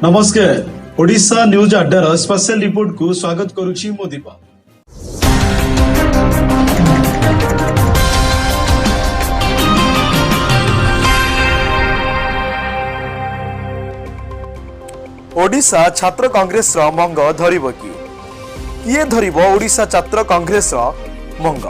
नमस्कार Odisha news अड्डार special report को स्वागत करुछि मो दीपक। ओडिशा छात्र कांग्रेस रो मंग धरिब किए धरिब ओडिशा छात्र कांग्रेस रो मंग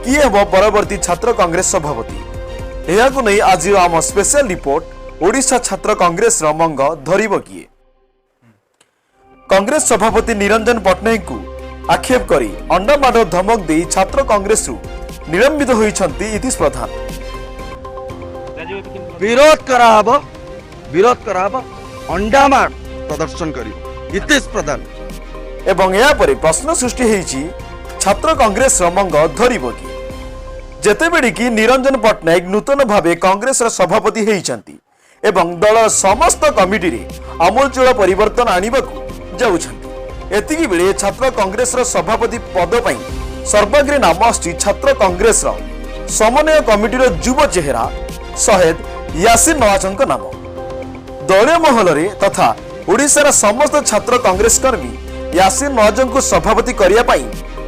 किए हेब परवर्ती छात्र कांग्रेस सभापति एहाकु नै आज आम स्पेशल रिपोर्ट ओडिशा छात्र कांग्रेस रो मंग धरिब किए। कांग्रेस सभापति निरंजन पट्टनायक को आक्षेप करी अंडामाड धमक दे छात्र कांग्रेस रु निलंबित होइछंती इतिश प्रधान। विरोध कराहब अंडामाड प्रदर्शन करी इतिश प्रधान एवं या परे प्रश्न सृष्टि हेछि छात्र कांग्रेस रो मंग धरिब कि जेतेबेले कि निरंजन पट्टनायक नूतन भावे कांग्रेस रो सभापति हेइछंती एवं दल समस्त कमिटी रे आमूलचूल परिवर्तन आनिबाकू जाउछंती। एतिकी बेले छात्र कांग्रेस रो सभापति पद पई सर्वाग्रे नाम आछि छात्र कांग्रेस रो समन्वय कमिटी रो युव चेहरा शहीद यासिन नवाजଙ୍କ नाम। दलीय महल रे तथा ओडिशा समस्त छात्र कांग्रेस कर्मी यासिन नवाजଙ୍କୁ सभापति करिया पई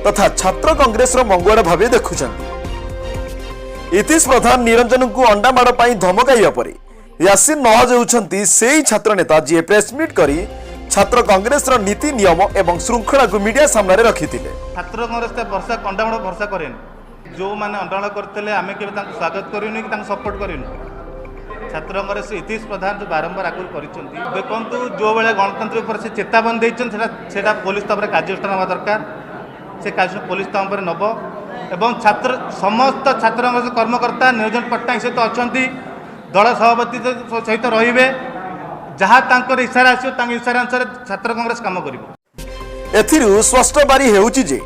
तथा छात्र कांग्रेस रो मंगुआड़ भावे देखुछंती। इतिश प्रधान निरंजन को अंडामाड़ पई धमकाइया परे यासिन नवाज होउछंती सेही छात्र नेता जे प्रेस मीट करी छात्र कांग्रेस रो नीति नियम एवं श्रृंखला को मीडिया सामने रे रखिथिले। छात्र कांग्रेस वर्षा अंडामाड़ वर्षा करेन जो माने अंडामाड़ करथिले आमे केबे तांको स्वागत करिनु कि तांको सपोर्ट करिनु। छात्र कांग्रेस इतिश प्रधान जो बारंबार आगुल करिसंती देखंतु जो बेले गणतंत्र पर से चेतावनी दैछन सेटा पुलिस तबरे कार्यानुष्ठान हवा दरकार से कार्य पुलिस तम पर नब एवं छात्र समस्त छात्र कांग्रेस कर्मकर्ता निरंजन पट्टनायक सहित अछंती दल सभापति सहित रहिबे जहाँ तांकर इशारा आसियो तांक इशारा अनुसार छात्र कांग्रेस काम करिवो। एथिरु स्पष्ट बारी हेउची जे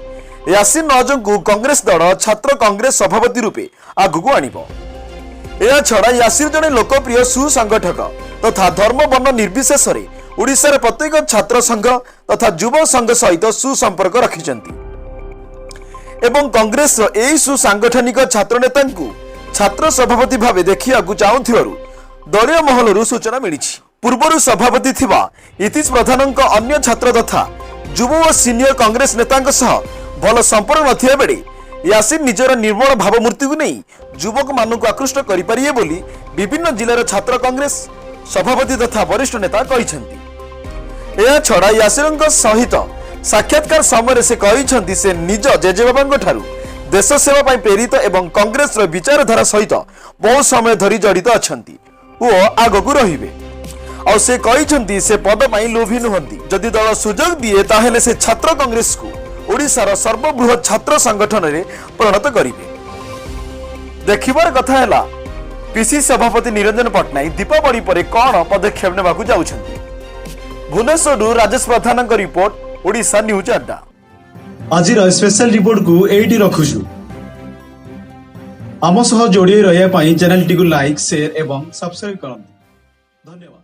यासिन नवाजଙ୍କୁ कांग्रेस दल छात्र कांग्रेस सभापति रूपे आगुको आनिबो। एहा छड़ा यासिन जने लोकप्रिय सुसंगठक तथा धर्म वर्ण निर्विशेष रे ओडिशा प्रत्येक छात्र संघ तथा युव संघ सहित सुसंपर्क रखिचंती एवं कांग्रेस रो एई सुसांगठनिक छात्र नेता को छात्र सभापति भावे देखिया चाहूथिबारु दलीय महलरू सूचना मिलिछि। पूर्वरु सभापति थिबा इतिश प्रधानଙ୍କ अन्य छात्र तथा युव व सीनियर कांग्रेस नेताଙ୍କ सह भल संपर्क नथिया बेले यासिन निजर निर्मल भावमूर्ति को नहीं युवक मानक आकृष्ट करि परिये बोली विभिन्न जिल्लार छात्र कांग्रेस सभापति तथा वरिष्ठ नेता कहिसंती। एहा छड़ा यासिनଙ୍କ सहित साक्षात्कार समय से कहिसंती से निज जेजेबाबाଙ୍କ ठारू देश सेवा पई प्रेरित एवं कांग्रेस रो विचारधारा सहित बहुत समय धरी जड़ित अछंती ओ आगकू रहिबे और से कहिसंती से पद पई लोभी नहंती जदि दल सुजोग दिए ताहेले से छात्र कांग्रेस को ओडिशार सर्वबृहत छात्र संगठन रे परिणत करिवे। देखिबार कथा हैला पीसी सभापति निरंजन पट्टनायक दीपावली परे कोन पदक्षेप नेबाकू जाउछंती। भुवनेश्वरରୁ राजेश प्रधानଙ୍କ रिपोर्ट ओडिशा न्यूज अड्डा। आज स्पेशल रिपोर्ट को एटी रखुछु। आम सह जोड़ी रहिया पई चैनल टी को लाइक शेयर एवं सब्सक्राइब करंतु। धन्यवाद।